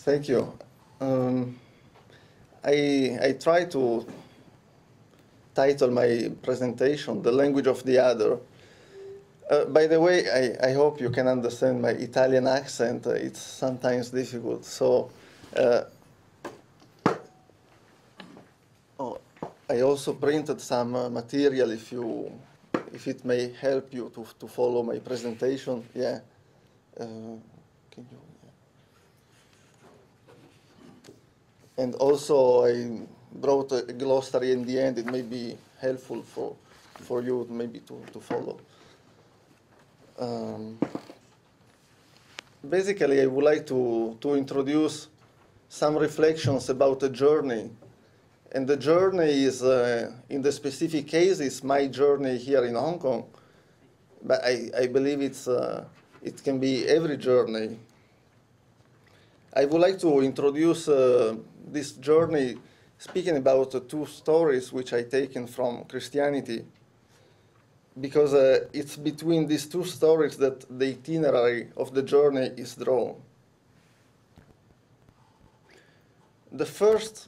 Thank you. Um, I try to title my presentation "The Language of the Other." By the way, I hope you can understand my Italian accent. It's sometimes difficult. So, uh, oh, I also printed some material if it may help you to follow my presentation. Yeah. Can you? And also, I brought a glossary in the end. It may be helpful for you maybe to follow. Um, Basically, I would like to introduce some reflections about the journey. And the journey is, in the specific case, is my journey here in Hong Kong. But I believe it can be every journey. I would like to introduce this journey speaking about two stories which I taken from Christianity, because it's between these two stories that the itinerary of the journey is drawn. The first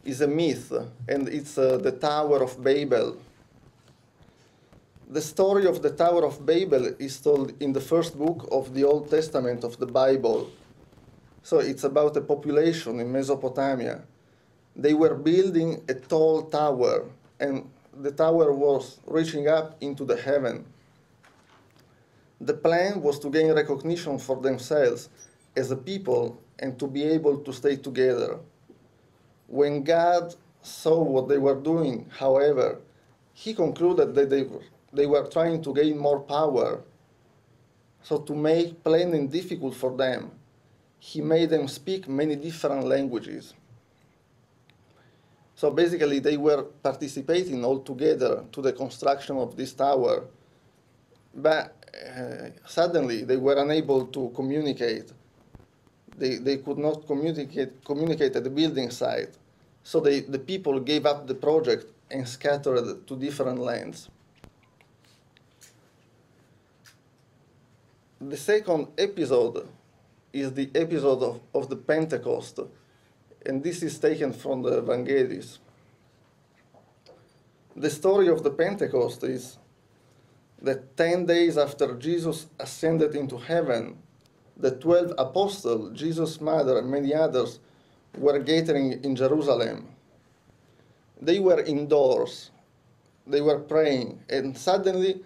is a myth, and it's the Tower of Babel. The story of the Tower of Babel is told in the first book of the Old Testament of the Bible. So it's about a population in Mesopotamia. They were building a tall tower, and the tower was reaching up into the heaven. The plan was to gain recognition for themselves as a people and to be able to stay together. When God saw what they were doing, however, he concluded that they were trying to gain more power. So to make planning difficult for them, he made them speak many different languages. So basically, they were participating all together to the construction of this tower, but suddenly they were unable to communicate. They could not communicate at the building site. So the people gave up the project and scattered to different lands. The second episode is the episode of the Pentecost, and this is taken from the Evangelis. The story of the Pentecost is that 10 days after Jesus ascended into heaven, the 12 apostles, Jesus' mother, and many others were gathering in Jerusalem. They were indoors, they were praying, and suddenly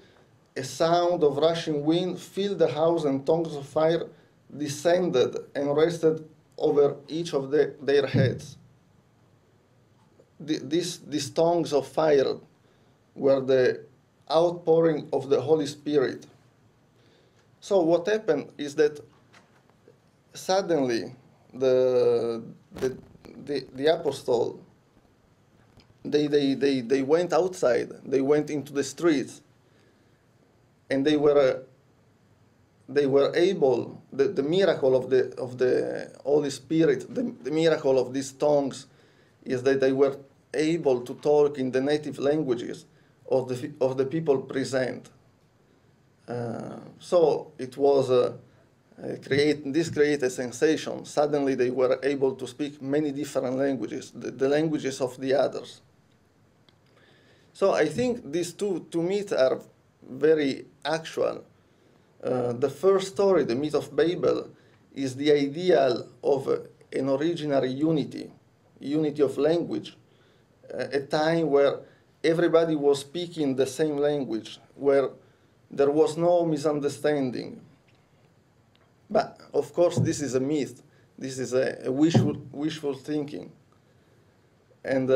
a sound of rushing wind filled the house, and tongues of fire descended and rested over each of their heads. These tongues of fire were the outpouring of the Holy Spirit. So what happened is that suddenly the apostle, they went outside, they went into the streets, and they were able, the miracle of the Holy Spirit, the miracle of these tongues is that they were able to talk in the native languages of the people present. So it was this created a sensation. Suddenly they were able to speak many different languages, the languages of the others. So I think these two myths are very actual. The first story, the myth of Babel, is the ideal of an originary unity of language, a time where everybody was speaking the same language, where there was no misunderstanding. But of course, this is a myth. This is a wishful thinking. And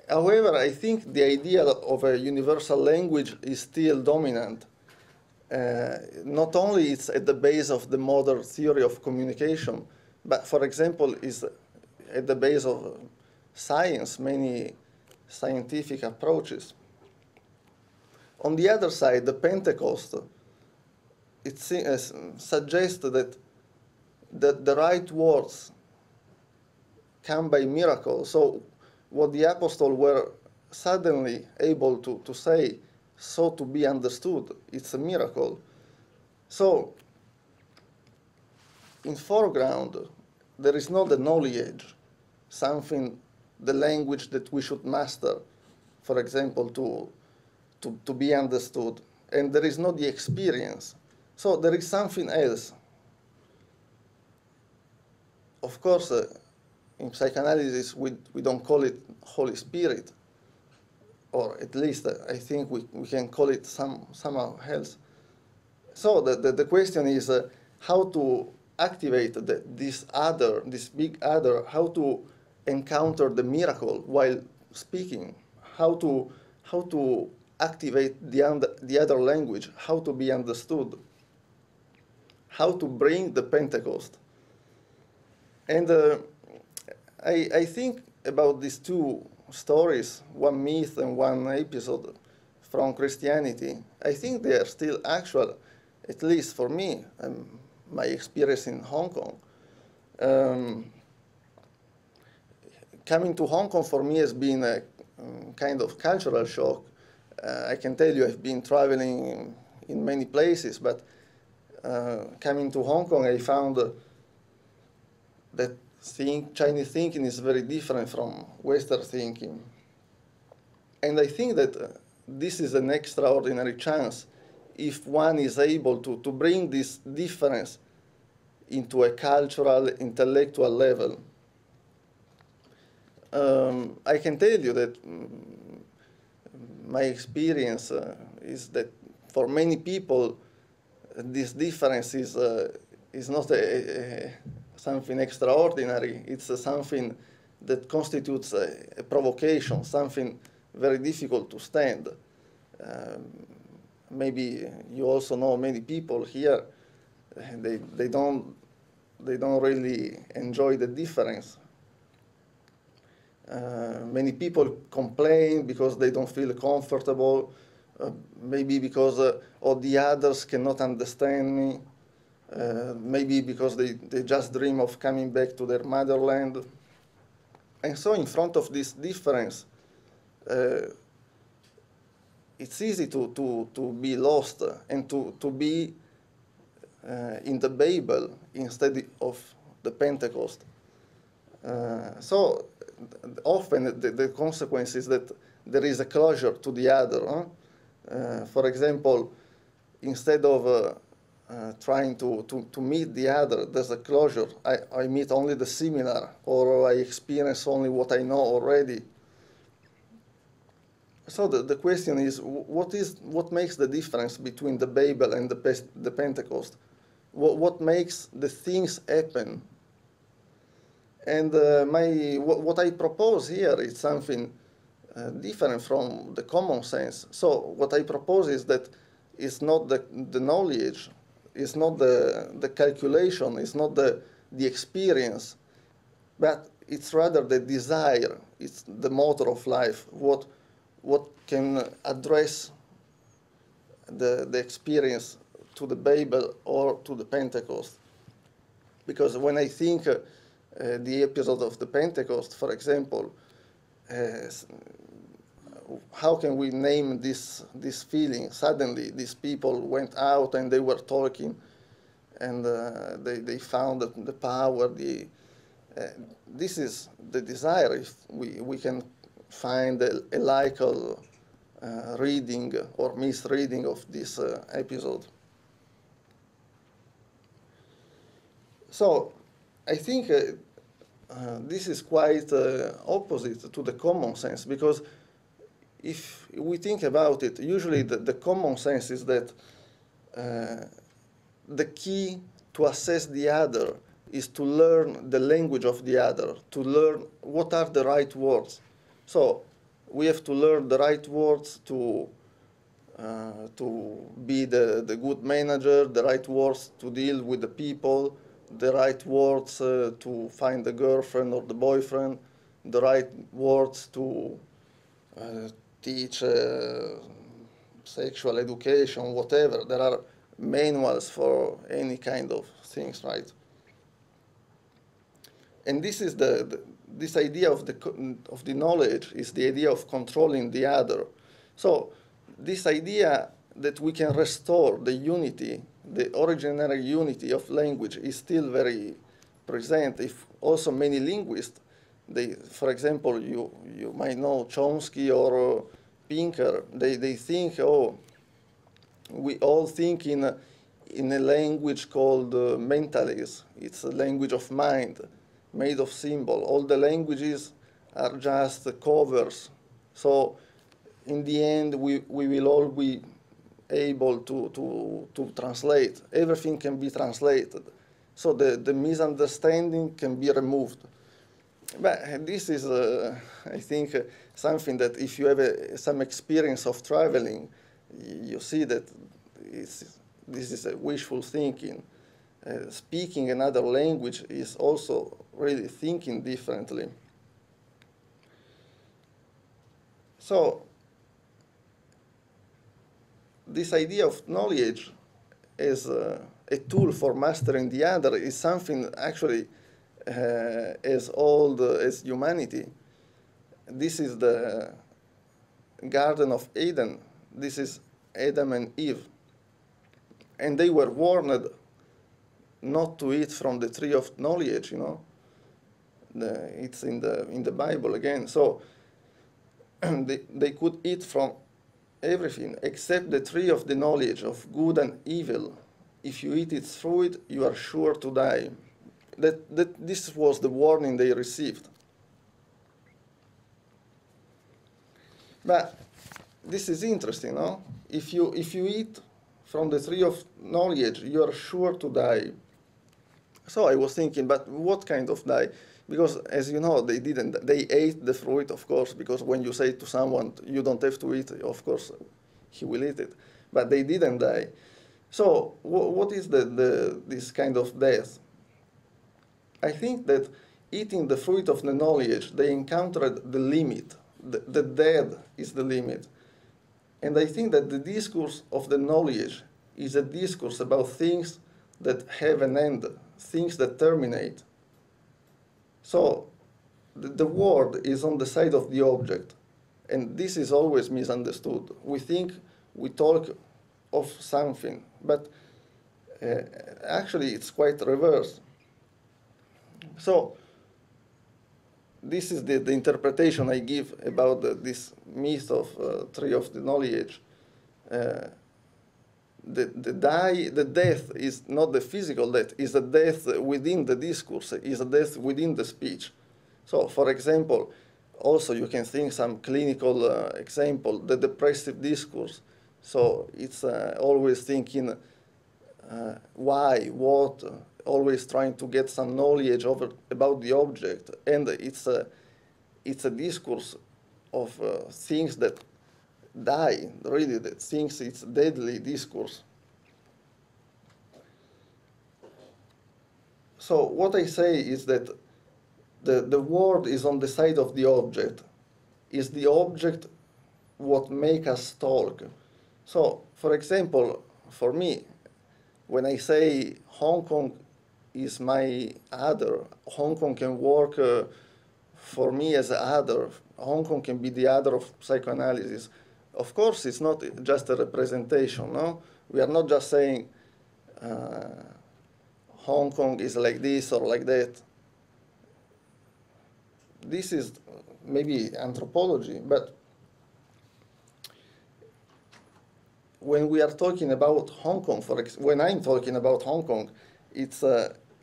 however, I think the idea of a universal language is still dominant. Not only it's at the base of the modern theory of communication, but for example, is at the base of science, many scientific approaches. On the other side, the Pentecost, it suggests that the right words come by miracle. So what the apostles were suddenly able to say, so to be understood, it's a miracle. So in foreground, there is not the knowledge, something, the language that we should master, for example, to be understood. And there is not the experience. So there is something else. Of course, in psychoanalysis, we don't call it Holy Spirit, or at least I think we can call it somehow else. So the question is how to activate this big other, how to encounter the miracle while speaking, how to activate the other language, how to be understood, how to bring the Pentecost. And I think about these two stories, one myth and one episode from Christianity. I think they are still actual, at least for me, my experience in Hong Kong. Coming to Hong Kong for me has been a kind of cultural shock. I can tell you I've been traveling in many places, but coming to Hong Kong, I found that Chinese thinking is very different from Western thinking. And I think that this is an extraordinary chance if one is able to bring this difference into a cultural, intellectual level. I can tell you that my experience is that for many people, this difference is not something extraordinary. It's something that constitutes a provocation, something very difficult to stand. Maybe you also know many people here. They don't really enjoy the difference. Many people complain because they don't feel comfortable, maybe because all the others cannot understand me, maybe because they just dream of coming back to their motherland. And so in front of this difference, it's easy to be lost and to be in the Babel instead of the Pentecost. So often the consequence is that there is a closure to the other. For example, instead of trying to meet the other, there's a closure. I meet only the similar, or I experience only what I know already. So the question is, what makes the difference between the Babel and the Pentecost? What makes the things happen? And what I propose here is something different from the common sense. So what I propose is that it's not the knowledge, it's not the calculation, it's not the experience, but it's rather the desire, it's the motor of life, what can address the experience to the Babel or to the Pentecost. Because when I think the episode of the Pentecost, for example, how can we name this feeling? Suddenly, these people went out and they were talking, and they found the power. This is the desire. If we can find a laical reading or misreading of this episode. So I think this is quite opposite to the common sense, because if we think about it, usually the common sense is that the key to assess the other is to learn the language of the other, to learn what are the right words. So we have to learn the right words to be the good manager, the right words to deal with the people, the right words to find the girlfriend or the boyfriend, the right words to teach sexual education, whatever. There are manuals for any kind of things, right? And this is this idea of the knowledge is the idea of controlling the other. So this idea that we can restore the unity the originary unity of language is still very present. If also many linguists, for example, you might know Chomsky or Pinker, they think, oh, we all think in a language called mentalism. It's a language of mind, made of symbol. All the languages are just covers. So in the end, we will all be able to translate. Everything can be translated. So the misunderstanding can be removed. But this is, I think, something that if you have some experience of traveling, you see that this is a wishful thinking. Speaking another language is also really thinking differently. So this idea of knowledge as a tool for mastering the other is something actually as old as humanity. This is the Garden of Eden. This is Adam and Eve. And they were warned not to eat from the tree of knowledge, you know. It's in the Bible again. So they could eat from everything except the tree of the knowledge of good and evil. If you eat its fruit, you are sure to die. This was the warning they received. But this is interesting, no? If you eat from the tree of knowledge, you are sure to die. So I was thinking, but what kind of die? Because as you know, they didn't. They ate the fruit, of course, because when you say to someone, you don't have to eat, of course, he will eat it. But they didn't die. So what is this kind of death? I think that eating the fruit of the knowledge, they encountered the limit. The dead is the limit. And I think that the discourse of the knowledge is a discourse about things that have an end, things that terminate. So the word is on the side of the object, and this is always misunderstood. We think we talk of something, but actually it's quite reverse. So this is the interpretation I give about this myth of tree of the knowledge. The death is not the physical death, is the death within the discourse, is a death within the speech. So, for example, also you can think some clinical example, the depressive discourse. So it's always thinking why, what, always trying to get some knowledge about the object, and it's a discourse of things that die, really, that things, it's deadly discourse. So what I say is that the word is on the side of the object. Is the object what make us talk? So, for example, for me, when I say Hong Kong is my other, Hong Kong can work for me as an other, Hong Kong can be the other of psychoanalysis. Of course, it's not just a representation, no? We are not just saying Hong Kong is like this or like that. This is maybe anthropology, but when we are talking about Hong Kong, when I'm talking about Hong Kong, it's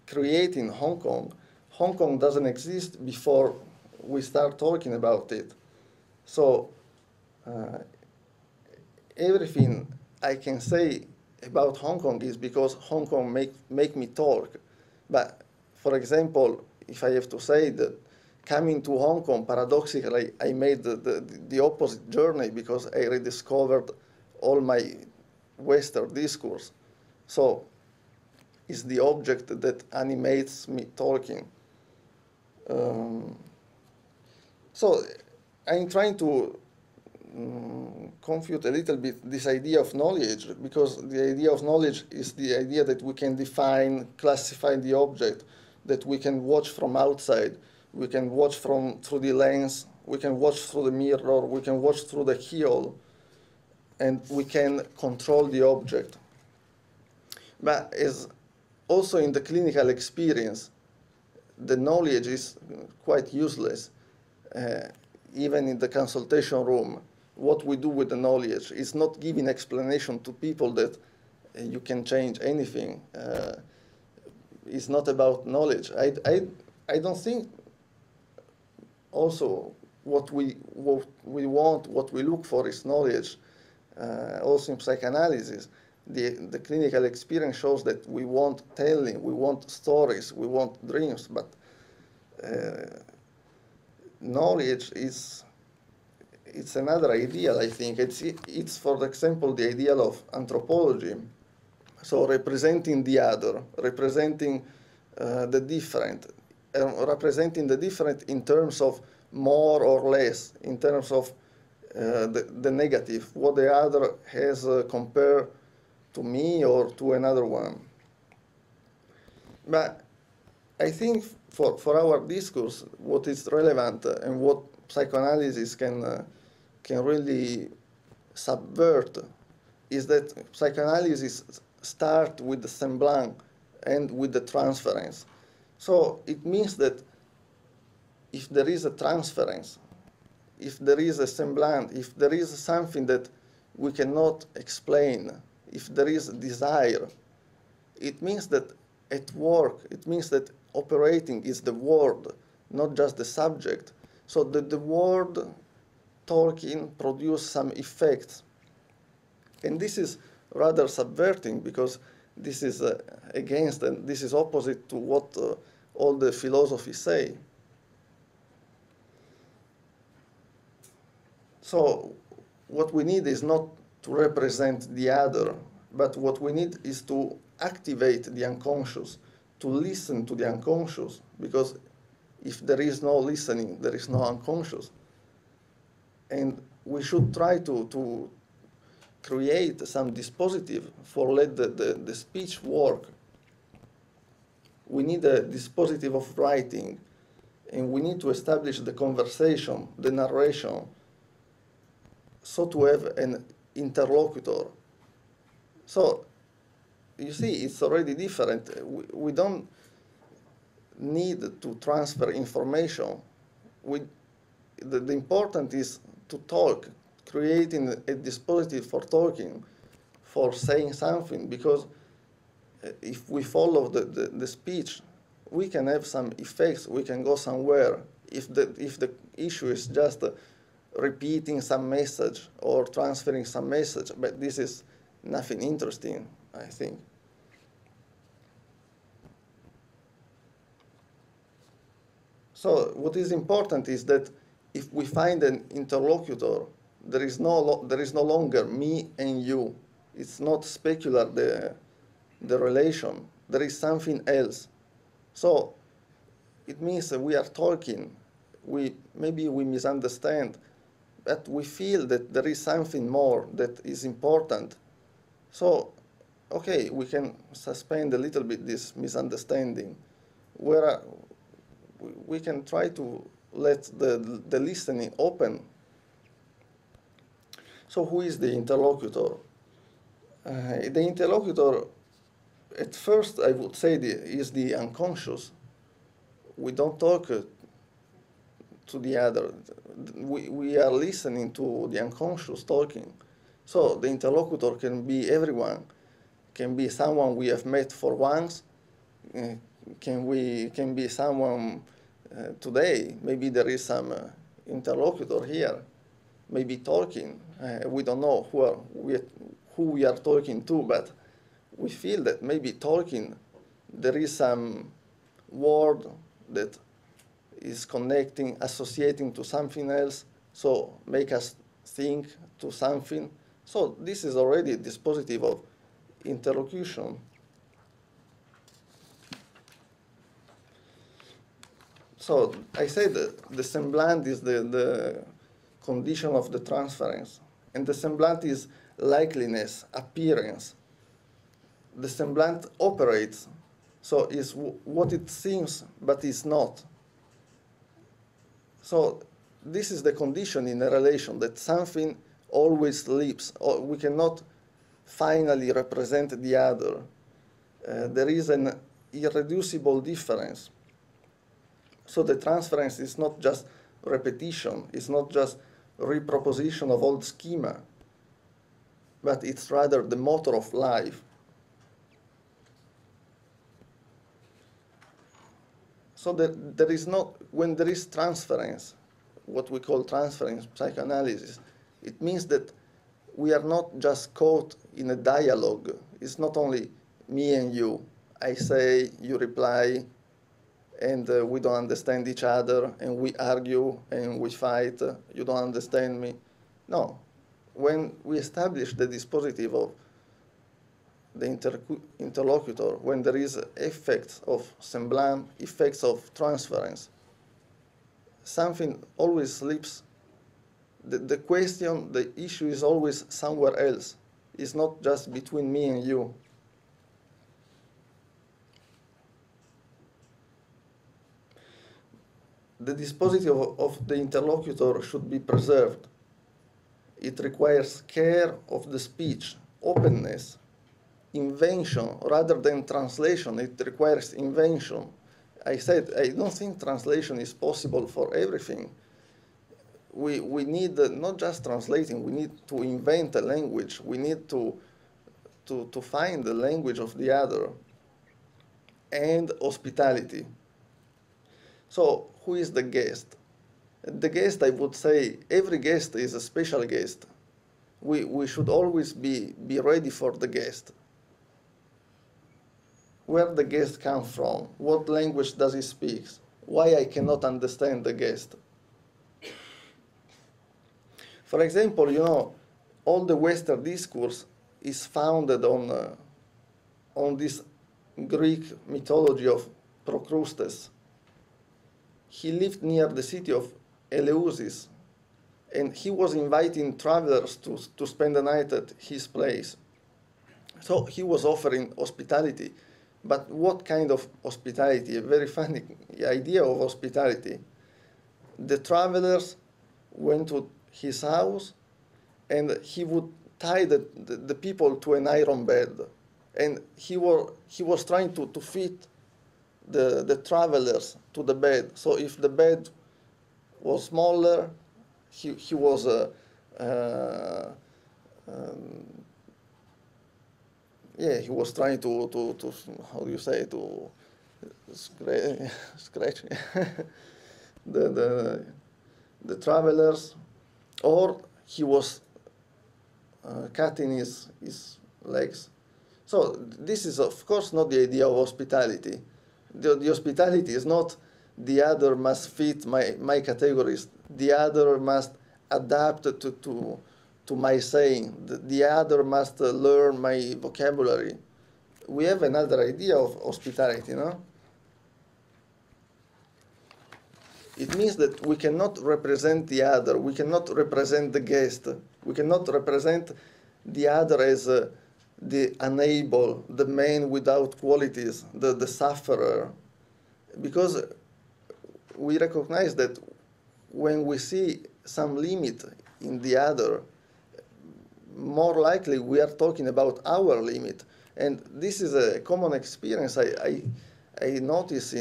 creating Hong Kong. Hong Kong doesn't exist before we start talking about it. So everything I can say about Hong Kong is because Hong Kong make me talk. But for example, if I have to say that coming to Hong Kong, paradoxically, I made the opposite journey because I rediscovered all my Western discourse. So it's the object that animates me talking. So I'm trying to confute a little bit this idea of knowledge, because the idea of knowledge is the idea that we can define, classify the object, that we can watch from outside, we can watch through the lens, we can watch through the mirror, we can watch through the keyhole, and we can control the object. But as also in the clinical experience, the knowledge is quite useless. Even in the consultation room, what we do with the knowledge is not giving explanation to people that you can change anything. It's not about knowledge. I don't think also what we want, what we look for is knowledge. Also in psychoanalysis, the clinical experience shows that we want telling, we want stories, we want dreams, but knowledge is, it's another ideal, I think. It's, for example, the ideal of anthropology. So representing the other, representing the different, representing the different in terms of more or less, in terms of the negative, what the other has compared to me or to another one. But I think for our discourse, what is relevant and what psychoanalysis can really subvert is that psychoanalysis starts with the semblance and with the transference. So it means that if there is a transference, if there is a semblance, if there is something that we cannot explain, if there is a desire, it means that at work, it means that operating is the word, not just the subject. So that the word talking produce some effects. And this is rather subverting because this is against and this is opposite to what all the philosophies say. So what we need is not to represent the other, but what we need is to activate the unconscious, to listen to the unconscious, because if there is no listening, there is no unconscious. And we should try to create some dispositive for let the speech work. We need a dispositive of writing, and we need to establish the conversation, the narration, so to have an interlocutor. So, you see, it's already different. We don't need to transfer information. The important is to talk, creating a dispositive for talking, for saying something, because if we follow the speech, we can have some effects, we can go somewhere. If the issue is just repeating some message or transferring some message, but this is nothing interesting, I think. So what is important is that if we find an interlocutor, there is no longer me and you. It's not specular, the relation. There is something else. So it means that we are talking. Maybe we misunderstand, but we feel that there is something more that is important. So, okay, we can suspend a little bit this misunderstanding, where we can try to let the listening open. So who is the interlocutor? The interlocutor, at first, I would say, is the unconscious. We don't talk to the other. We are listening to the unconscious talking. So the interlocutor can be everyone, can be someone we have met for once, can be someone today. Maybe there is some interlocutor here, maybe talking. We don't know who we are talking to, but we feel that maybe talking, there is some word that is connecting, associating to something else, so make us think to something. So this is already a dispositive of interlocution. So I said that the semblance is the condition of the transference, and the semblance is likeliness, appearance. The semblance operates, so is what it seems, but is not. So this is the condition in a relation, that something always leaps, or we cannot finally represent the other. there is an irreducible difference. So the transference is not just repetition, it's not just reproposition of old schema, but it's rather the motor of life. So that there is not, when there is transference, what we call transference psychoanalysis, it means that we are not just caught in a dialogue. It's not only me and you. I say, you reply, and we don't understand each other, and we argue, and we fight. You don't understand me. No. When we establish the dispositive of the interlocutor, when there is effects of semblance, effects of transference, something always slips. The question, the issue is always somewhere else. It's not just between me and you. The dispositive of the interlocutor should be preserved. It requires care of the speech, openness, invention, rather than translation. It requires invention. I said, I don't think translation is possible for everything. We need not just translating, we need to invent a language. We need to find the language of the other. And hospitality. So who is the guest? The guest, I would say, every guest is a special guest. We should always be ready for the guest. Where the guest comes from? What language does he speak? Why I cannot understand the guest? For example, you know, all the Western discourse is founded on this Greek mythology of Procrustes. He lived near the city of Eleusis, and he was inviting travelers to spend the night at his place. So he was offering hospitality. But what kind of hospitality? A very funny idea of hospitality. The travelers went to his house, and he would tie the people to an iron bed. And he was trying to fit the travelers to the bed. So if the bed was smaller, he was he was trying to how do you say, to scratch the travelers, or he was cutting his legs. So this is of course not the idea of hospitality. The hospitality is not the other must fit my categories. The other must adapt to my saying. The other must learn my vocabulary. We have another idea of hospitality, no? It means that we cannot represent the other. We cannot represent the guest. We cannot represent the other as the unable, the man without qualities, the sufferer. Because we recognize that when we see some limit in the other, more likely we are talking about our limit. And this is a common experience I notice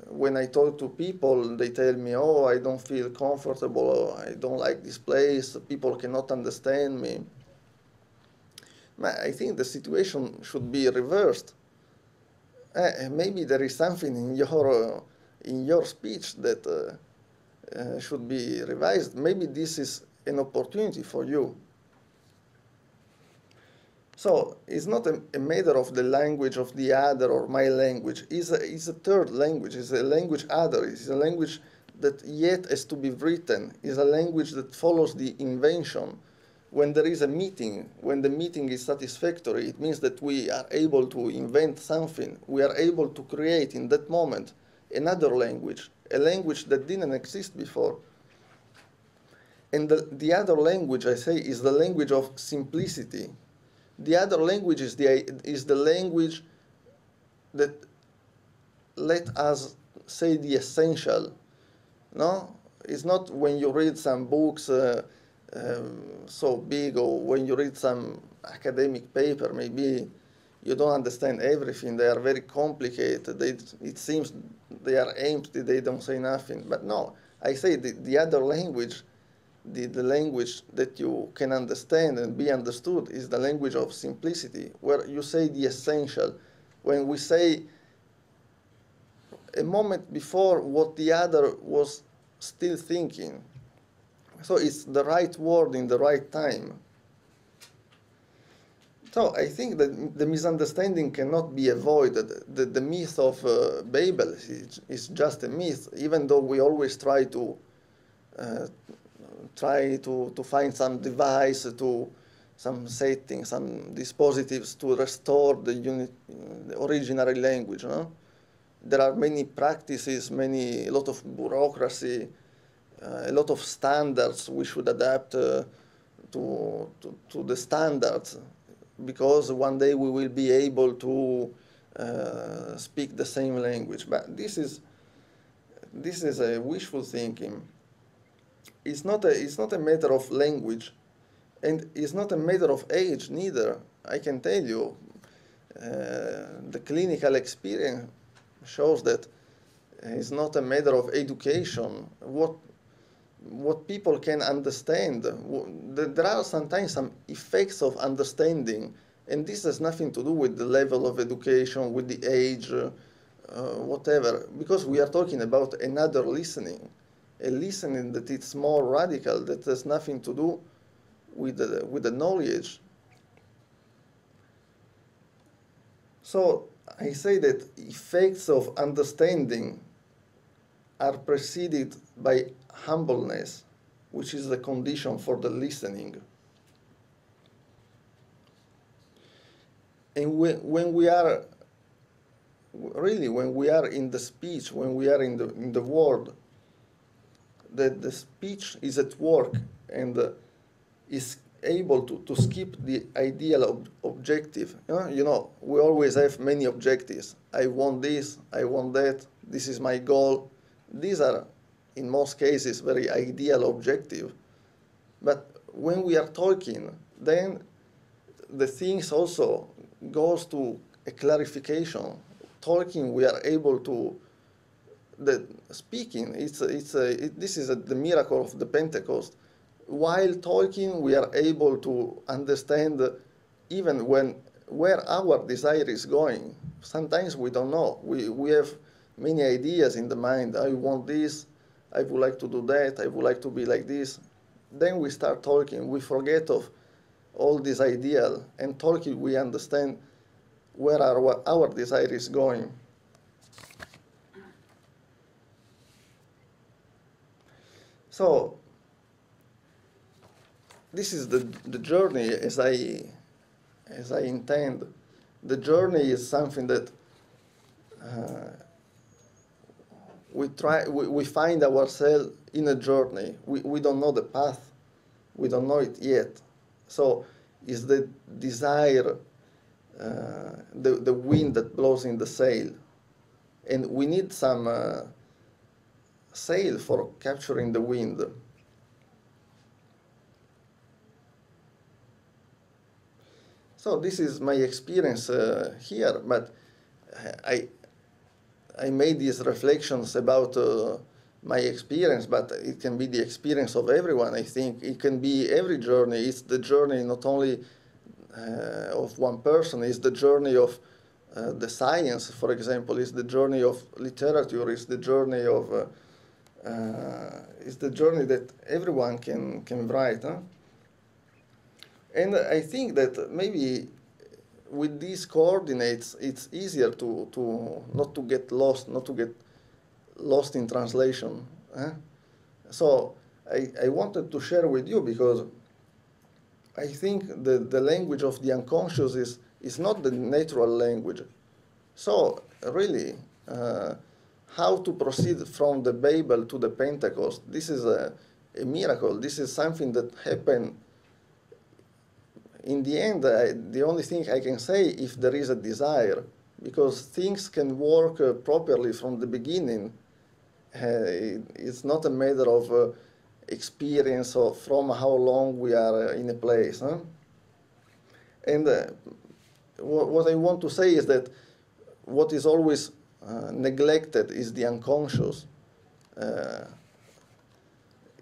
when I talk to people. They tell me, oh, I don't feel comfortable, or I don't like this place, people cannot understand me. I think the situation should be reversed. Maybe there is something in your speech that should be revised. Maybe this is an opportunity for you. So it's not a matter of the language of the other or my language. It's a third language. It's a language other. It's a language that yet has to be written. It's a language that follows the invention. When there is a meeting, when the meeting is satisfactory, it means that we are able to invent something. We are able to create in that moment another language, a language that didn't exist before. And the other language, I say, is the language of simplicity. The other language is the language that let us say the essential. No, it's not when you read some books so big, or when you read some academic paper. Maybe you don't understand everything. They are very complicated. It seems they are empty. They don't say nothing. But no, I say the other language, the language that you can understand and be understood is the language of simplicity, where you say the essential. When we say a moment before what the other was still thinking. So it's the right word in the right time. So I think that the misunderstanding cannot be avoided. The myth of Babel is just a myth, even though we always try to find some device, some setting, some dispositives to restore the original language. No? There are many practices, a lot of bureaucracy, a lot of standards we should adapt to the standards, because one day we will be able to speak the same language. But this is a wishful thinking. It's not a matter of language, and it's not a matter of age neither. I can tell you, the clinical experience shows that it's not a matter of education. What people can understand. There are sometimes some effects of understanding, and this has nothing to do with the level of education, with the age, whatever, because we are talking about another listening, a listening that is more radical, that has nothing to do with the knowledge. So I say that effects of understanding are preceded by humbleness, which is the condition for the listening. And when we are in the speech, when we are in the word, that the speech is at work and is able to skip the ideal objective. We always have many objectives. I want this, I want that, this is my goal. These are, in most cases, very ideal objective. But when we are talking, then the things also goes to a clarification. Talking, we are able to, the speaking, this is the miracle of the Pentecost. While talking, we are able to understand even where our desire is going. Sometimes we don't know. We have many ideas in the mind. I want this, I would like to do that, I would like to be like this. Then we start talking. We forget of all these ideas, and talking we understand where our desire is going. So this is the journey as I intend. The journey is something that we find ourselves in a journey. We don't know the path. We don't know it yet. So it's the desire, the wind that blows in the sail. And we need some sail for capturing the wind. So this is my experience here, but I made these reflections about my experience, but it can be the experience of everyone. I think it can be every journey. It's the journey not only of one person, it's the journey of the science, for example, it's the journey of literature, it's the journey of it's the journey that everyone can write. Huh? And I think that maybe with these coordinates, it's easier to not to get lost in translation. So I wanted to share with you, because I think the language of the unconscious is not the natural language. So really, how to proceed from the Babel to the Pentecost, this is a miracle. This is something that happened. In the end, the only thing I can say, if there is a desire, because things can work properly from the beginning. It's not a matter of experience or from how long we are in a place. Huh? And what I want to say is that what is always neglected is the unconscious.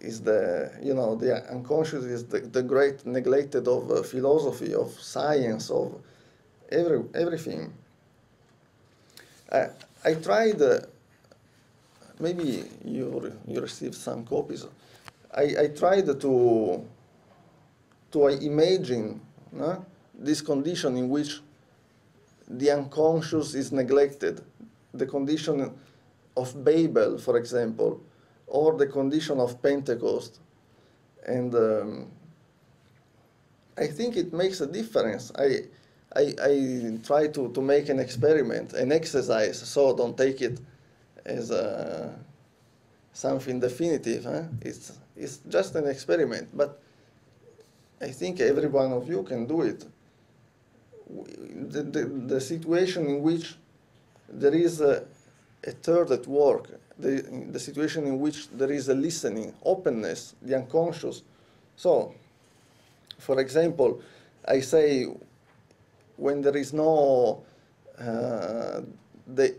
Is the unconscious is the great neglected of philosophy, of science, of everything. I tried. Maybe you received some copies. I tried to imagine this condition in which the unconscious is neglected, the condition of Babel, for example, or the condition of Pentecost. And I think it makes a difference. I try to make an experiment, an exercise, so don't take it as something definitive. It's just an experiment, but I think every one of you can do it. The situation in which there is a third at work, the situation in which there is a listening, openness, the unconscious. So, for example, I say when there is no the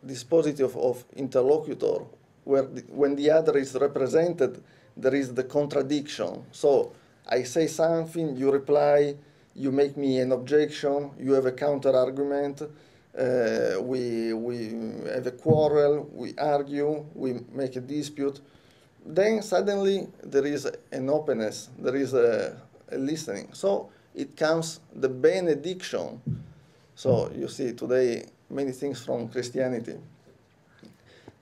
dispositive of interlocutor, when the other is represented, there is the contradiction. So I say something, you reply, you make me an objection, you have a counter argument, we have a quarrel, we argue, we make a dispute. Then suddenly there is an openness, there is a listening. So it comes the benediction. So you see today many things from Christianity.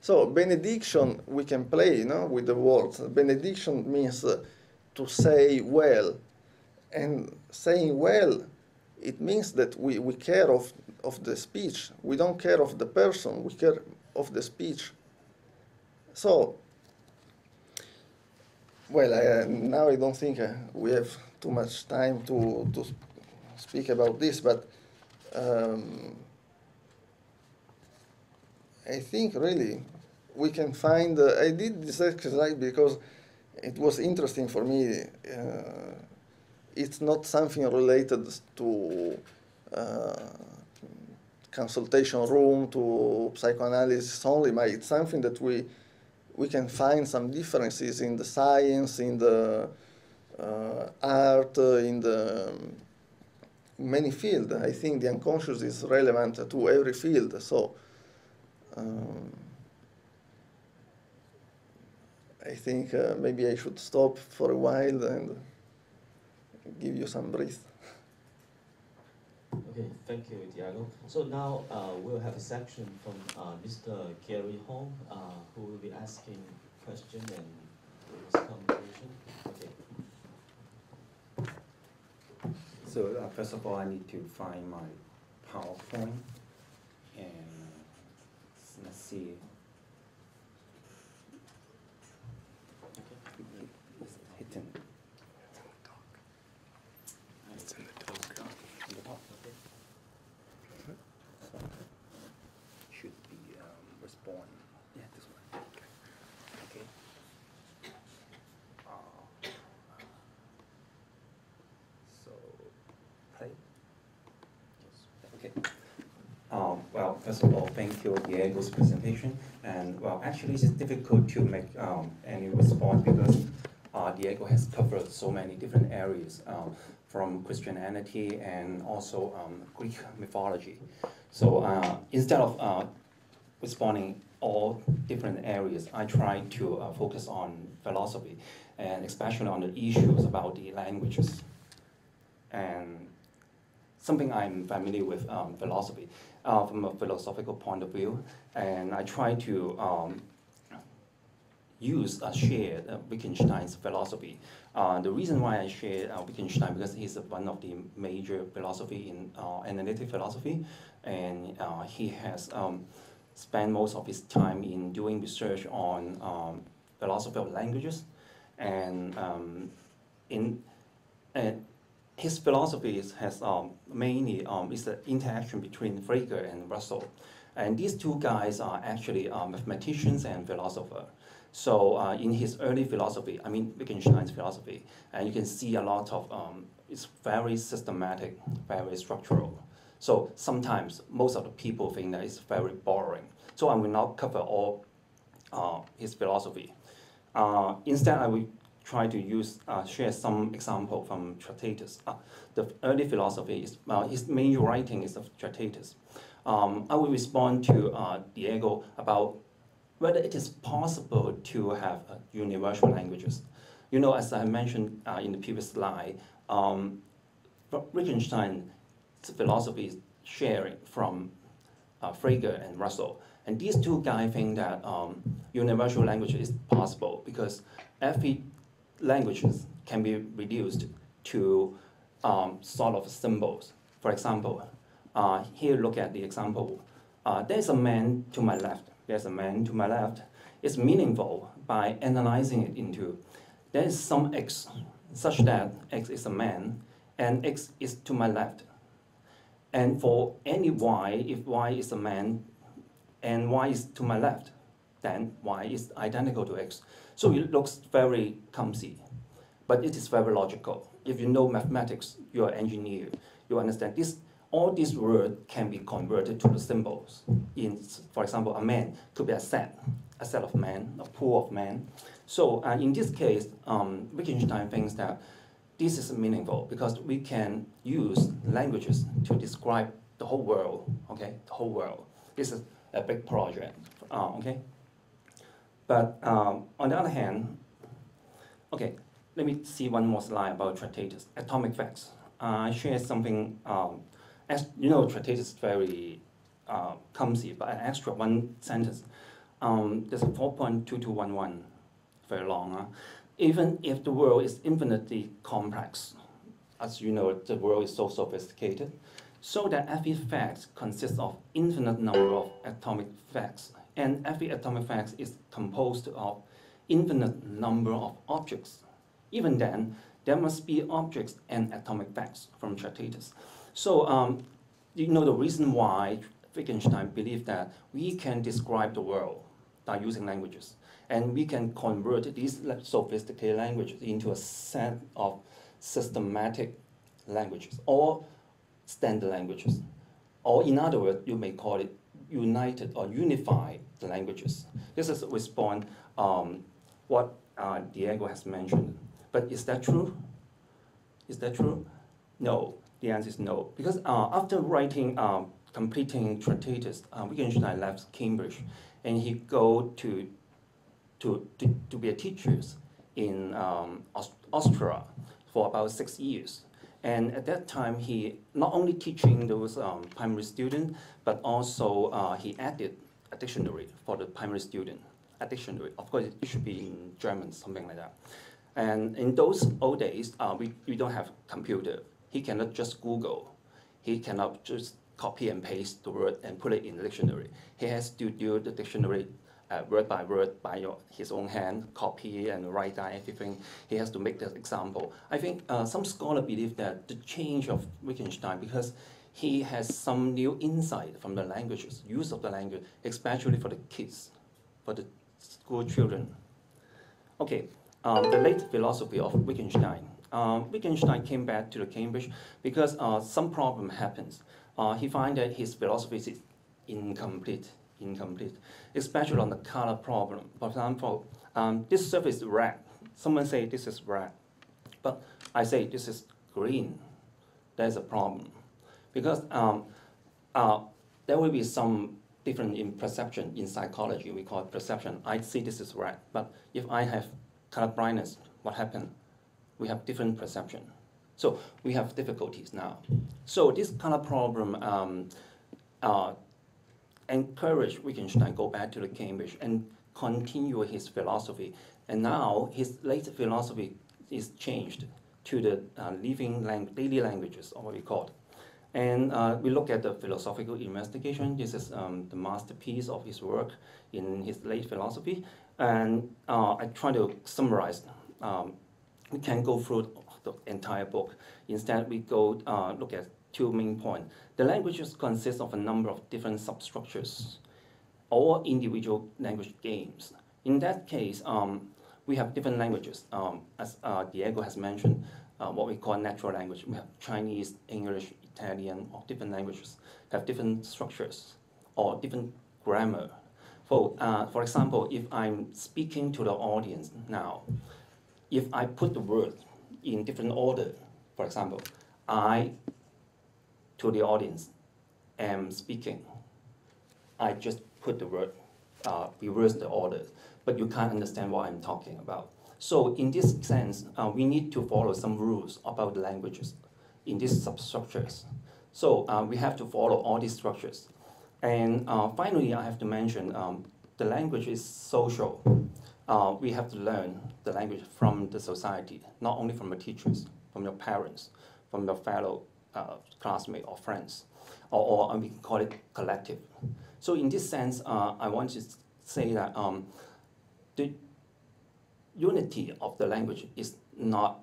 So benediction, we can play with the words. Benediction means to say well. And saying well, it means that we care of the speech. We don't care of the person, we care of the speech. So, well, now I don't think we have too much time to speak about this, but I think really we can find, I did this exercise because it was interesting for me. It's not something related to consultation room, to psychoanalysis only, but it's something that we can find some differences in the science, in the art, in the many fields. I think the unconscious is relevant to every field. So I think maybe I should stop for a while and give you some breath. Okay, thank you, Diego. So now we'll have a section from Mr. Gary Hong, who will be asking questions and conversation. Okay. So first of all, I need to find my PowerPoint, and let's see. It's hidden. It's in the talk. In the talk. Okay. So should be respond. Yeah, this one. Okay. So play. Yes. Okay. Well, first of all, thank you, Diego's presentation. And well, actually, it's difficult to make any response because Diego has covered so many different areas from Christianity and also Greek mythology. So instead of responding all different areas, I try to focus on philosophy and especially on the issues about the languages. And something I'm familiar with philosophy from a philosophical point of view, and I try to use shared Wittgenstein's philosophy. The reason why I share Wittgenstein because he's one of the major philosophy in analytic philosophy, and he has spent most of his time in doing research on philosophy of languages, and his philosophy has mainly is the interaction between Frege and Russell. And these two guys are actually mathematicians and philosophers. So in his early philosophy, I mean Wittgenstein's philosophy, and you can see a lot of, it's very systematic, very structural. So sometimes most of the people think that it's very boring. So I will not cover all his philosophy. Instead, I will try to share some example from Tractatus. The early philosophy is, his main writing is of Tractatus. I will respond to Diego about whether it is possible to have universal languages. You know, as I mentioned in the previous slide, Wittgenstein's philosophy is sharing from Frege and Russell. And these two guys think that universal language is possible because every language can be reduced to sort of symbols. For example, here look at the example. There's a man to my left. There's a man to my left. It's meaningful by analyzing it into there is some x such that x is a man and x is to my left. And for any y, if y is a man and y is to my left, then y is identical to x. So it looks very clumsy, but it is very logical. If you know mathematics, you're an engineer, you understand this. All these words can be converted to the symbols. For example, a man could be a set of men, a pool of men. So in this case, Wittgenstein thinks that this is meaningful because we can use languages to describe the whole world, okay, the whole world. This is a big project, okay? But on the other hand, okay, let me see one more slide about Tractatus, atomic facts. I share something, as you know, Tractatus is very clumsy, but an extra one sentence. There's a 4.2211, very long. Even if the world is infinitely complex, as you know, the world is so sophisticated, so that every fact consists of infinite number of atomic facts, and every atomic fact is composed of infinite number of objects. Even then, there must be objects and atomic facts from Tractatus. So, you know the reason why Wittgenstein believed that we can describe the world by using languages, and we can convert these sophisticated languages into a set of systematic languages, or standard languages. Or in other words, you may call it united or unified languages. This is a response what Diego has mentioned. But is that true? Is that true? No. The answer is no. Because after writing, completing Tractatus, Wittgenstein left Cambridge, and he go to be a teacher in Austria for about 6 years. And at that time, he not only teaching those primary students, but also he added a dictionary for the primary student. A dictionary, of course, it should be in German, something like that. And in those old days, we don't have computer. He cannot just Google. He cannot just copy and paste the word and put it in the dictionary. He has to do the dictionary word by word by his own hand, copy and write down everything. He has to make the example. I think some scholars believe that the change of Wittgenstein, because he has some new insight from the languages, use of the language, especially for the kids, for the school children. Okay, the late philosophy of Wittgenstein. Wittgenstein came back to the Cambridge because some problem happens. He finds that his philosophy is incomplete, especially on the color problem. For example, this surface is red. Someone say this is red, but I say this is green. There's a problem because there will be some difference in perception in psychology. We call it perception. I see this is red, but if I have color blindness, what happens? We have different perception. So we have difficulties now. So this color problem encouraged Wittgenstein go back to the Cambridge and continue his philosophy. And now his late philosophy is changed to the daily languages, or what we call it. And we look at the philosophical investigation. This is the masterpiece of his work in his late philosophy. And I try to summarize. We can go through the entire book. Instead, we go look at two main points. The languages consist of a number of different substructures, or individual language games. In that case, we have different languages. As Diego has mentioned, what we call natural language. We have Chinese, English, Italian, or different languages have different structures or different grammar. For example, if I'm speaking to the audience now, if I put the word in different order, for example, I to the audience am speaking, I just put the word, reverse the order, but you can't understand what I'm talking about. So in this sense, we need to follow some rules about the languages in these substructures. So we have to follow all these structures. And finally, I have to mention the language is social. We have to learn the language from the society, not only from the teachers, from your parents, from your fellow classmates or friends, or we can call it collective. So in this sense, I want to say that the unity of the language is not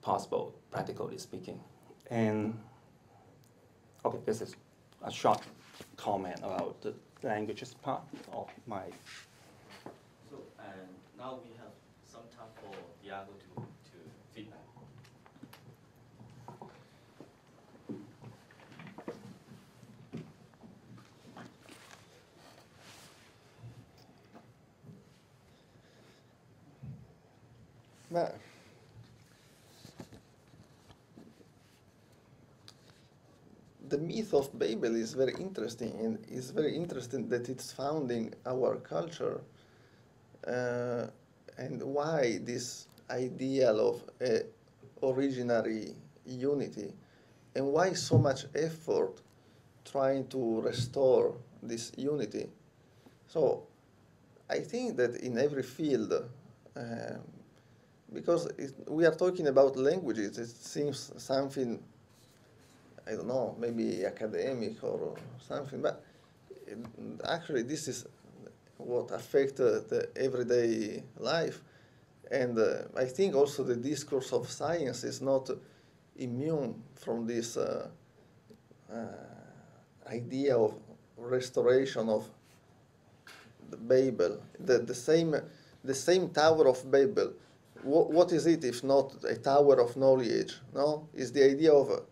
possible, practically speaking. And okay, this is a short comment about the languages part of my. So, and now we have some time for Diego to feedback. But the myth of Babel is very interesting, and it's very interesting that it's founding our culture, and why this ideal of originary unity, and why so much effort trying to restore this unity. So I think that in every field, because we are talking about languages, it seems something, I don't know, maybe academic or something, but actually this is what affects the everyday life. And I think also the discourse of science is not immune from this idea of restoration of the Babel, the same Tower of Babel. What is it if not a tower of knowledge? No, it's the idea of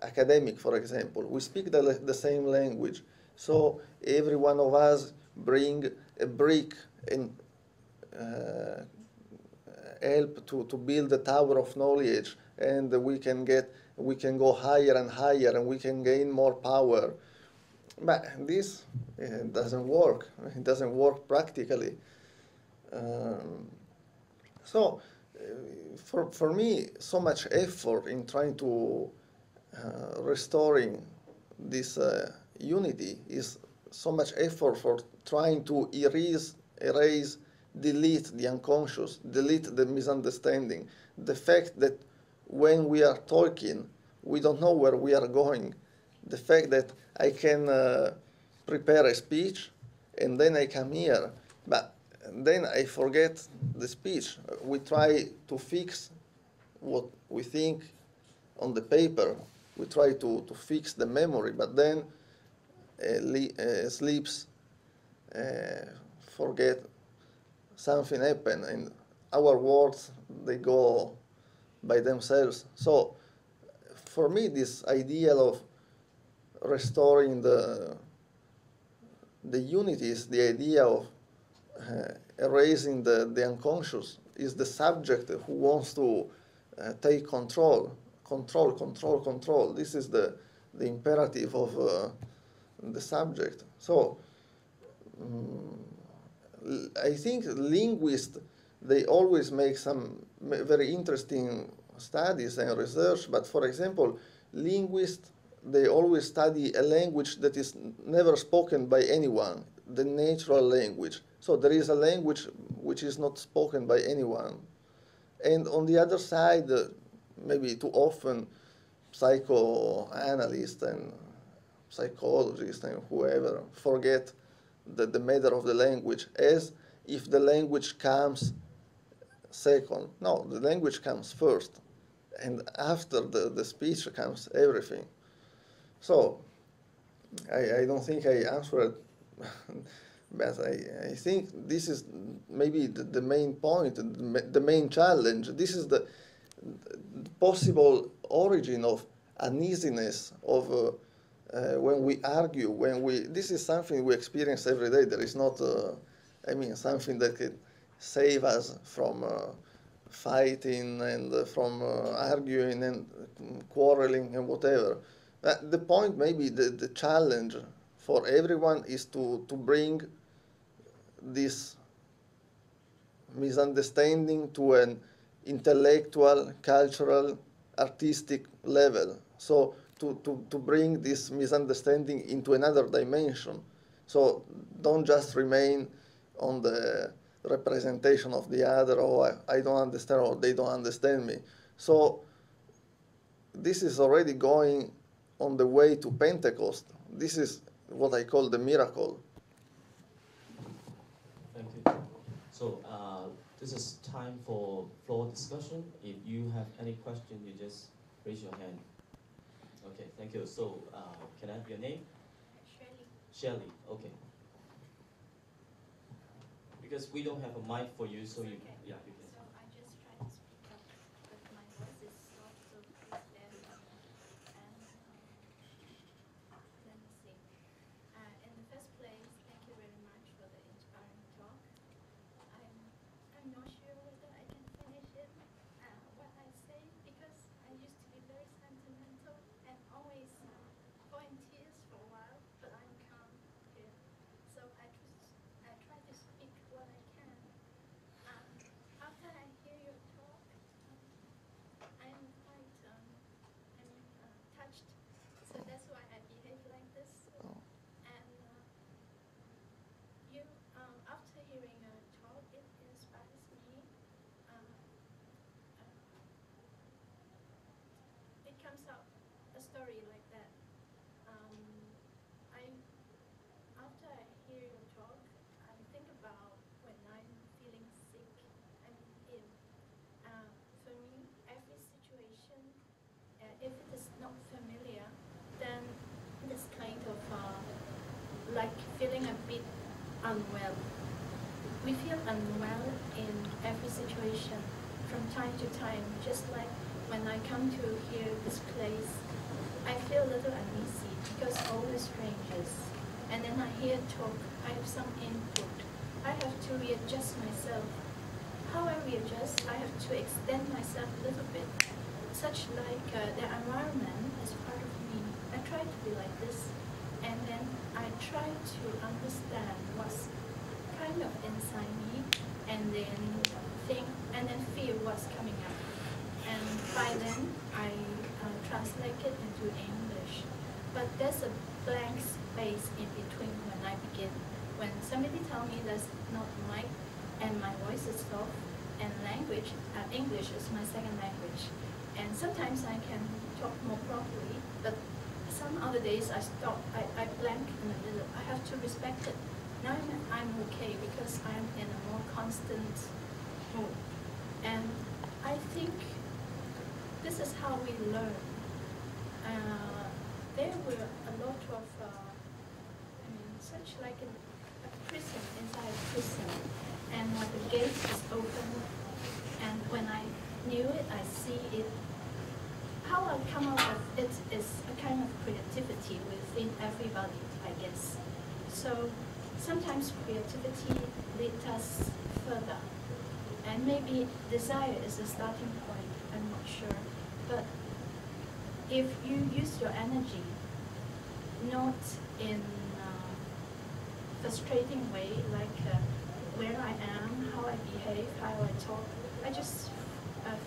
academic, for example. We speak the same language, so every one of us bring a brick and help to build the tower of knowledge, and we can go higher and higher, and we can gain more power. But this doesn't work. It doesn't work practically. So, for me, so much effort in trying to restoring this unity is so much effort for trying to erase, delete the unconscious, delete the misunderstanding, the fact that when we are talking, we don't know where we are going, the fact that I can prepare a speech and then I come here, but then I forget the speech. We try to fix what we think on the paper. We try to fix the memory, but then sleeps, forget something happened, and our words, they go by themselves. So for me, this ideal of restoring the unity is the idea of erasing the unconscious, is the subject who wants to take control. This is the imperative of the subject. So I think linguists, they always make some very interesting studies and research, but for example, linguists, they always study a language that is never spoken by anyone, the natural language. So there is a language which is not spoken by anyone. And on the other side, maybe too often, psychoanalysts and psychologists and whoever forget the matter of the language, as if the language comes second. No, the language comes first, and after the speech comes everything. So I don't think I answered, but I think this is maybe the main point, the main challenge. This is the possible origin of uneasiness, of when we argue, this is something we experience every day. There is not, I mean, something that can save us from fighting and from arguing and quarreling and whatever. The point, maybe the challenge for everyone is to bring this misunderstanding to an intellectual, cultural, artistic level. So to bring this misunderstanding into another dimension. So don't just remain on the representation of the other, or I don't understand, or they don't understand me. So this is already going on the way to Pentecost. This is what I call the miracle. Thank you. So this is time for floor discussion. If you have any question, you just raise your hand. Okay, thank you. So can I have your name? Shirley. Shelley, okay. Because we don't have a mic for you, so you, Okay. yeah, you can. So I just try to speak up, but my voice is soft, so please bear with me. And let me see. In the first place, thank you very much for the inspiring talk. I'm not sure whether I can finish it, what I say, because I used to be very sentimental and always go in tears for a while, but I'm calm here. So I try to speak what I can. After I hear your talk, I'm quite touched. So that's why I behave like this. And you, after hearing your talk, it inspires me. It comes out a story like that. I After I hear your talk, I think about when I'm feeling sick, I'm ill. For me, every situation, if it is not familiar, then this kind of like feeling a bit unwell. We feel unwell in every situation from time to time, just like when I come to hear this place, I feel a little uneasy because all the strangers. And then I hear talk, I have some input. I have to readjust myself. How I readjust, I have to extend myself a little bit, such like the environment is part of me. I try to be like this, and then I try to understand what's kind of inside me, and then think, and then feel what's coming up. And by then, I translate it into English. But there's a blank space in between when I begin. When somebody tells me that's not mic, and my voice is soft, and language, English is my second language. And sometimes I can talk more properly, but some other days I stop, I blank in the middle. I have to respect it. Now I'm okay because I'm in a more constant mood. And I think this is how we learn. There were a lot of, such like a prison inside a prison. And when the gate is open, and when I knew it, I see it. How I come out of it is a kind of creativity within everybody, I guess. So sometimes creativity leads us further. And maybe desire is the starting point, I'm not sure. But if you use your energy not in a frustrating way, like where I am, how I behave, how I talk, I just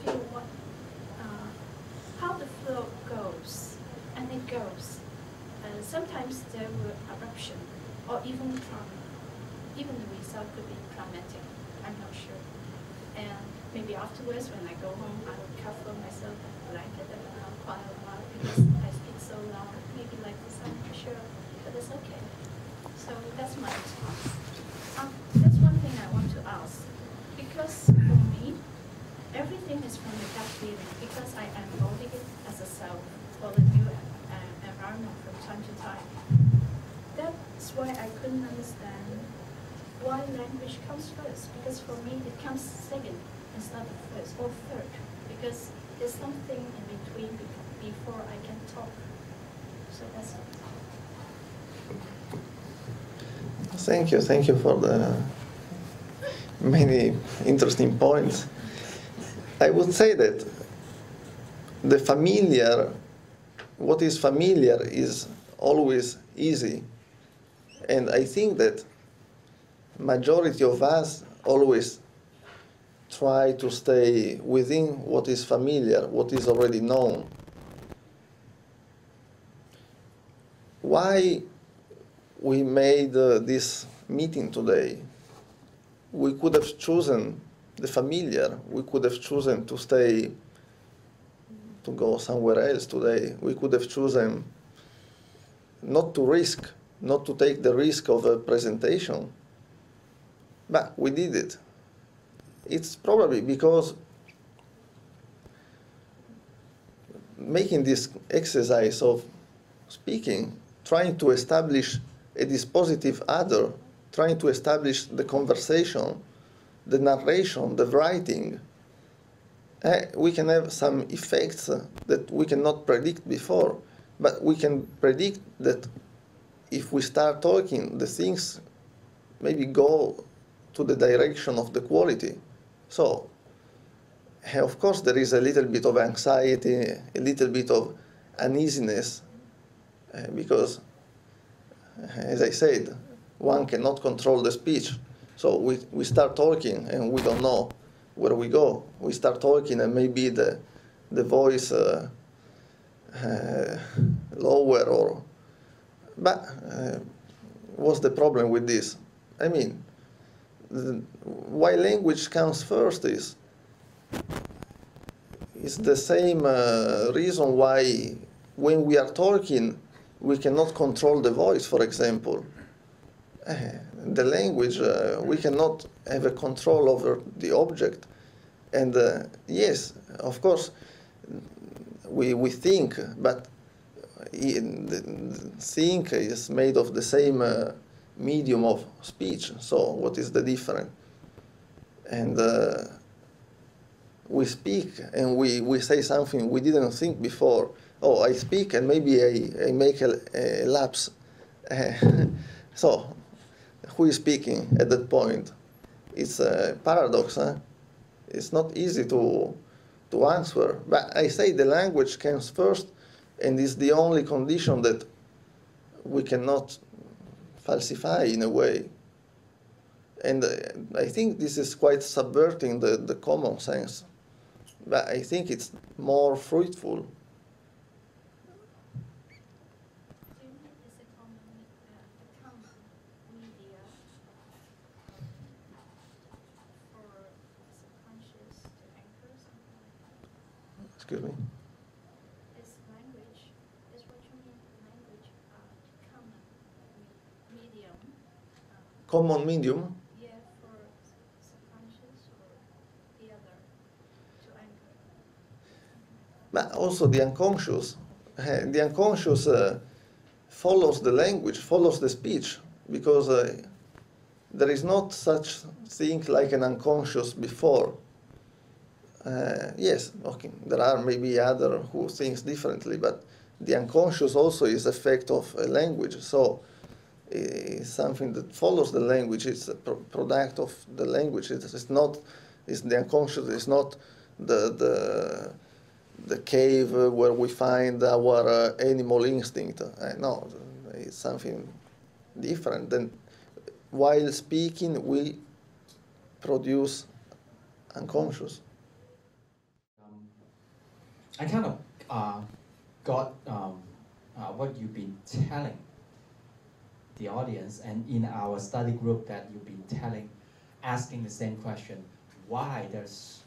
feel how the flow goes, and it goes. Sometimes there were eruption, or even trauma. Even the result could be traumatic, I'm not sure. And maybe afterwards, when I go home, I will cover myself in a blanket and I'll cry a while because I speak so loud. Maybe like this, I'm not sure, but it's okay. So that's my response. That's one thing I want to ask. Because for me, everything is from the gut feeling, because I embody it as a self for the new environment from time to time. That's why I couldn't understand why language comes first, because for me it comes second instead of first or third, because there's something in between before I can talk. So that's it. Thank you for the many interesting points. I would say that the familiar, what is familiar is always easy. And I think that majority of us always try to stay within what is familiar, what is already known. Why we made this meeting today? We could have chosen the familiar. We could have chosen to stay, to go somewhere else today. We could have chosen not to risk, not to take the risk of a presentation. But we did it. It's probably because making this exercise of speaking, trying to establish a dispositive other, trying to establish the conversation, the narration, the writing, we can have some effects that we cannot predict before, but we can predict that if we start talking, the things maybe go to the direction of the quality. So, of course, there is a little bit of anxiety, a little bit of uneasiness, because, as I said, one cannot control the speech. So we start talking and we don't know where we go. We start talking and maybe the voice lower or... But what's the problem with this? I mean, why language comes first is the same reason why when we are talking we cannot control the voice, for example. The language, we cannot have a control over the object. And yes, of course, we think, but the think is made of the same medium of speech. So what is the difference? And we speak and we say something we didn't think before. Oh, I speak and maybe I make a lapse. So who is speaking at that point? It's a paradox, huh? It's not easy to answer. But I say the language comes first, and is the only condition that we cannot falsify in a way. And I think this is quite subverting the common sense. But I think it's more fruitful. Do you mean it's a common media for subconscious to anchor, something like that? Excuse me? Is language, is what you mean, language, common medium? Common medium? Yeah, for subconscious or the other to anchor. But also the unconscious. The unconscious follows the language, follows the speech, because there is not such thing like an unconscious before. Yes, okay, there are maybe other who thinks differently, but the unconscious also is effect of a language. So it's something that follows the language. It's a product of the language. It's not. It's the unconscious. It's not the cave where we find our animal instinct. No, it's something different. Then, while speaking, we produce unconscious. I kind of got what you've been telling the audience, and in our study group that you've been asking the same question: why there's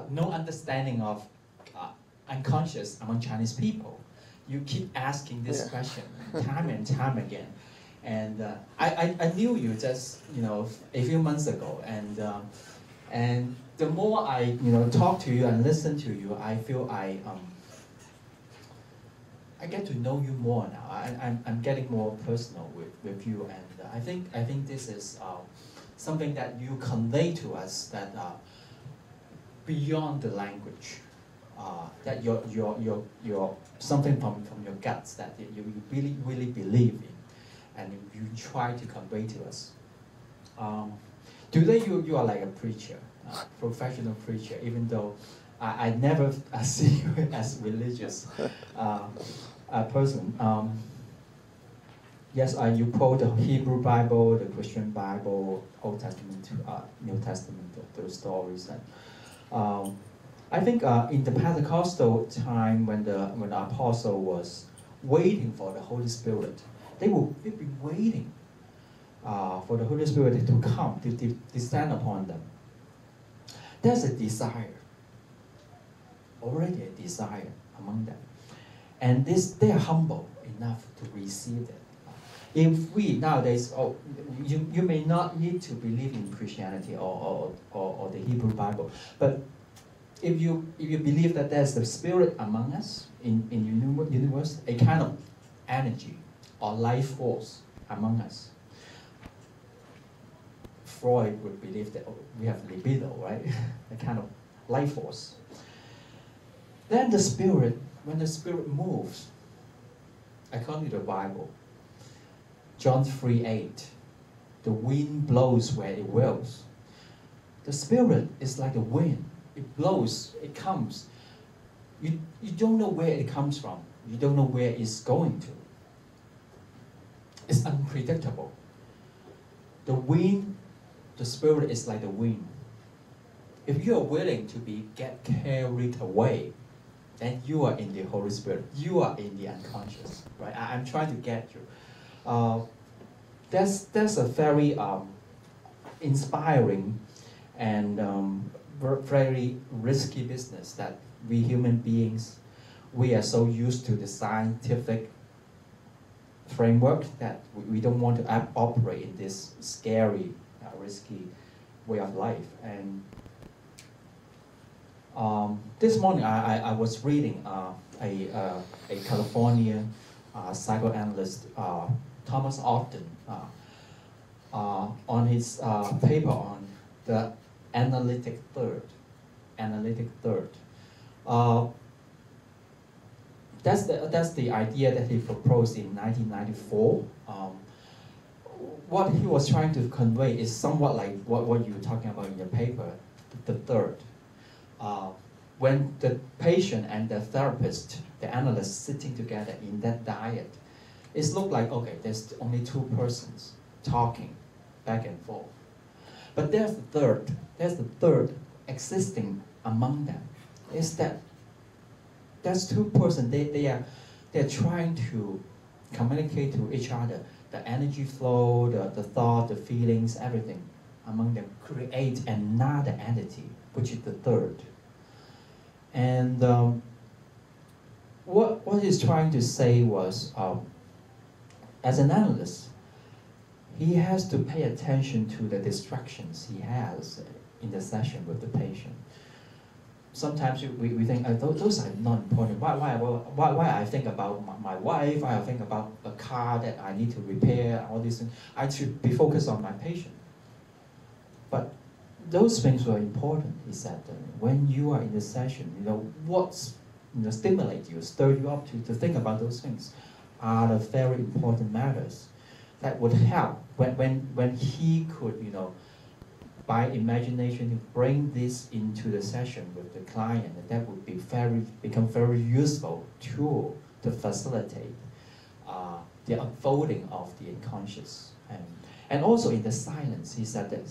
no understanding of unconscious among Chinese people. You keep asking this question time and time again, and I knew you just a few months ago, and the more I talk to you and listen to you, I feel I get to know you more now. I'm getting more personal with you, and I think this is something that you convey to us, that beyond the language, that you're something from your guts that you really, really believe in, and you try to convey to us. Today you are like a preacher, professional preacher, even though I never see you as religious person. Yes, you quote the Hebrew Bible, the Christian Bible, Old Testament, New Testament, those stories. And I think in the Pentecostal time, when the apostle was waiting for the Holy Spirit, they've been waiting for the Holy Spirit to come, to descend upon them. There's a desire, already a desire among them. And they are humble enough to receive it. If we nowadays, you may not need to believe in Christianity or the Hebrew Bible, but if you believe that there's the Spirit among us in universe, a kind of energy or life force among us, Freud would believe that we have libido, right? A kind of life force. Then the Spirit, when the Spirit moves, according to the Bible, John 3:8, the wind blows where it wills. The Spirit is like the wind. It blows, it comes. You don't know where it comes from. You don't know where it's going to. It's unpredictable. The wind, the Spirit is like the wind. If you are willing to get carried away, then you are in the Holy Spirit. You are in the unconscious, right? I'm trying to get you. That's a very inspiring and very risky business that we human beings, we are so used to the scientific framework that we don't want to operate in this scary, risky way of life. And this morning I was reading a California psychoanalyst, Thomas Ogden, on his paper on the analytic third. That's the idea that he proposed in 1994. What he was trying to convey is somewhat like what you were talking about in your paper, the third. When the patient and the therapist, the analyst, sitting together in that diet, it looked like, okay, there's only two persons talking back and forth. But there's the third existing among them. Is that there's two persons, they're trying to communicate to each other. The energy flow, the thought, the feelings, everything among them create another entity, which is the third. And what he's trying to say was, as an analyst, he has to pay attention to the distractions he has in the session with the patient. Sometimes we think, those are not important. Why I think about my wife, why I think about a car that I need to repair, all these things. I should be focused on my patient. But those things were important, is that when you are in the session, what's stimulate you, stir you up to think about those things are the very important matters that would help when he could, by imagination, bring this into the session with the client, and that would become very useful tool to facilitate the unfolding of the unconscious. And also in the silence, he said that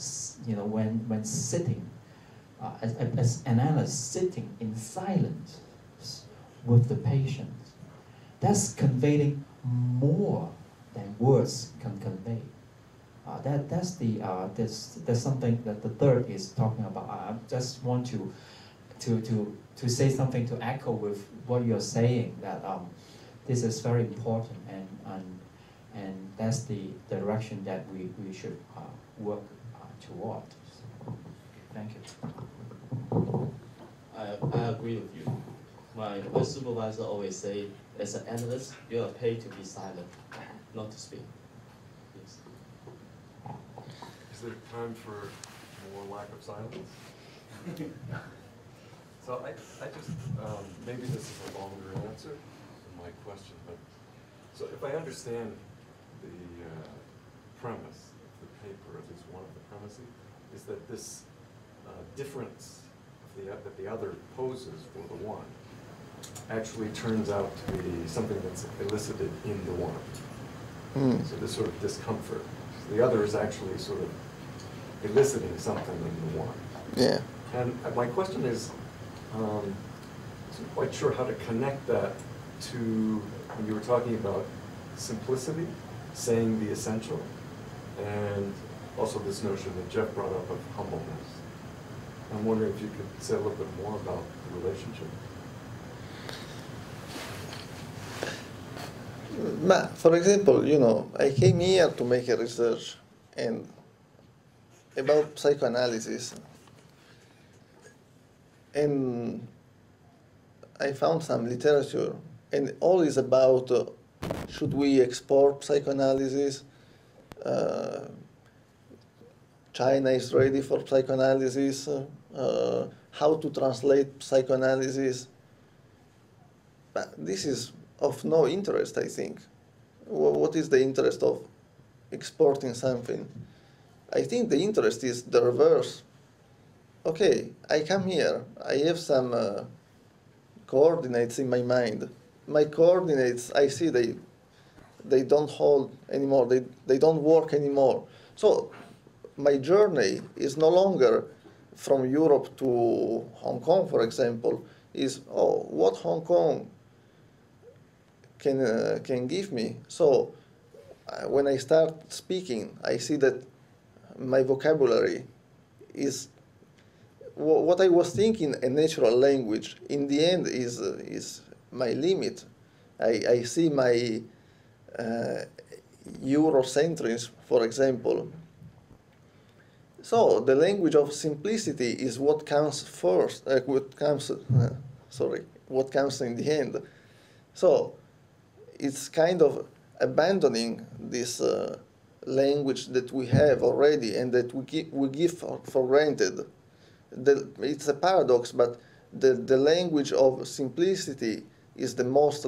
when sitting, as an analyst sitting in silence with the patient, that's conveying more than words can convey. That's something that the third is talking about. I just want to say something to echo with what you're saying, that this is very important, and that's the direction that we should work toward. So, thank you. I agree with you. My supervisor always say, as an analyst, you are paid to be silent, not to speak. Yes. Is there time for more lack of silence? So I just, maybe this is a longer answer to my question, but, so if I understand the premise of the paper, at least one of the premises, is that this difference of that the other poses for the one actually turns out to be something that's elicited in the one. Mm. So this sort of discomfort. The other is actually sort of eliciting something in the one. Yeah. And my question is, I wasn't quite sure how to connect that to when you were talking about simplicity, saying the essential, and also this notion that Jeff brought up of humbleness. I'm wondering if you could say a little bit more about the relationship. For example, you know, I came here to make a research and about psychoanalysis, and I found some literature, and all is about should we export psychoanalysis? China is ready for psychoanalysis. How to translate psychoanalysis? But this is of no interest, I think. What is the interest of exporting something? I think the interest is the reverse. Okay, I come here, I have some coordinates in my mind. My coordinates, I see they don't hold anymore, they don't work anymore. So my journey is no longer from Europe to Hong Kong, for example, is, oh, what Hong Kong can give me. So when I start speaking, I see that my vocabulary is what I was thinking a natural language. In the end, is my limit. I see my Eurocentrism, for example. So the language of simplicity is what comes first. What comes in the end. So it's kind of abandoning this language that we have already and that we give for granted. It's a paradox, but the language of simplicity is the most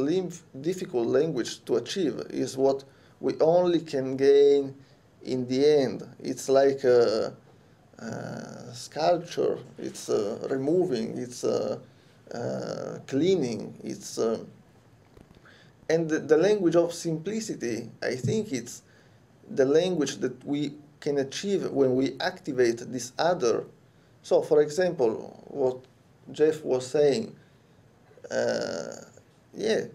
difficult language to achieve, is what we only can gain in the end. It's like a sculpture, it's removing, it's cleaning, it's and the language of simplicity, I think it's the language that we can achieve when we activate this other. So, for example, what Jeff was saying, yeah,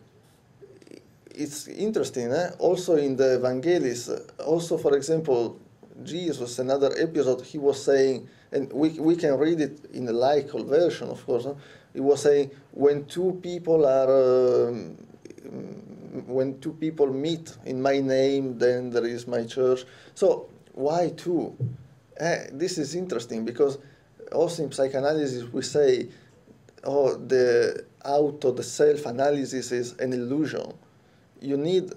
it's interesting. Also in the Evangelis, also, for example, Jesus, another episode, he was saying, and we can read it in the laical version, of course. He was saying, when two people meet in my name, then there is my church. So why two? This is interesting because also in psychoanalysis we say, oh, the self-analysis is an illusion. You need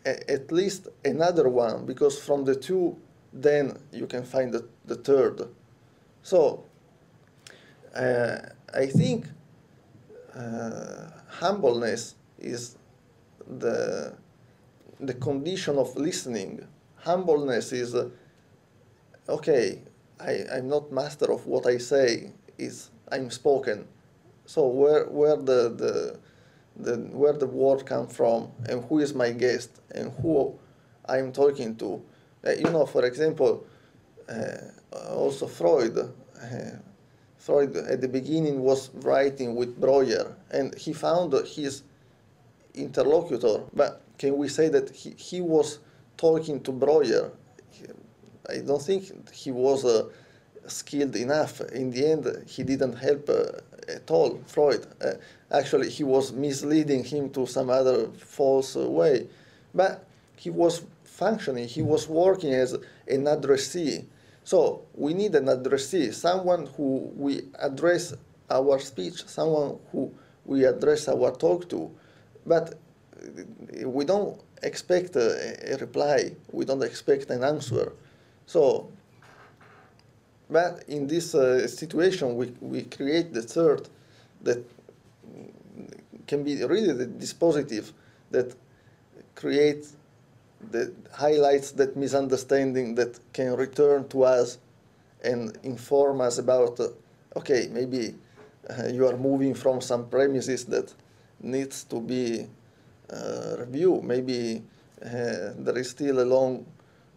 at least another one, because from the two, then you can find the third. So I think humbleness is the condition of listening. Humbleness is, okay, I'm not master of what I say, I'm spoken. So where the word come from, and who is my guest, and who I'm talking to. For example, also Freud. Freud at the beginning was writing with Breuer, and he found his interlocutor. But can we say that he was talking to Breuer? I don't think he was skilled enough. In the end, he didn't help at all, Freud. Actually, he was misleading him to some other false way. But he was functioning, he was working as an addressee. So we need an addressee, someone who we address our speech, someone who we address our talk to. But we don't expect a reply, we don't expect an answer. So But in this situation, we create the third that can be really the dispositive that creates, that highlights that misunderstanding that can return to us and inform us about, okay, maybe you are moving from some premises that needs to be reviewed. Maybe there is still a long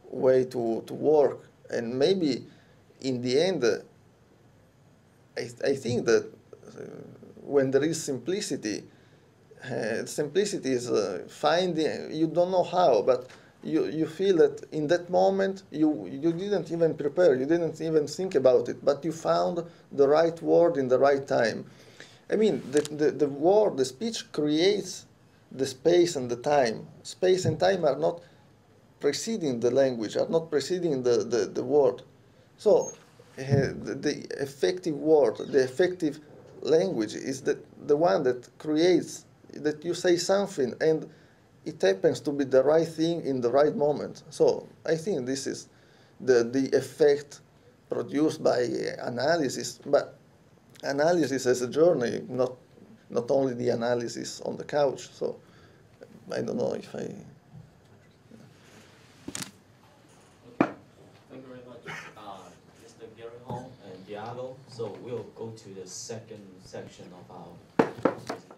way to work. And maybe in the end, I think that when there is simplicity, simplicity is finding, you don't know how, but you feel that in that moment you didn't even prepare, you didn't even think about it, but you found the right word in the right time. I mean, the word, the speech creates the space and the time. Space and time are not preceding the language, are not preceding the word. So the effective word, the effective language is the one that creates, that you say something and it happens to be the right thing in the right moment. So I think this is the effect produced by analysis, but analysis as a journey, not only the analysis on the couch. So I don't know if I... Okay, thank you very much, Mr. Gary Hong and Diallo. So we'll go to the second section of our presentation.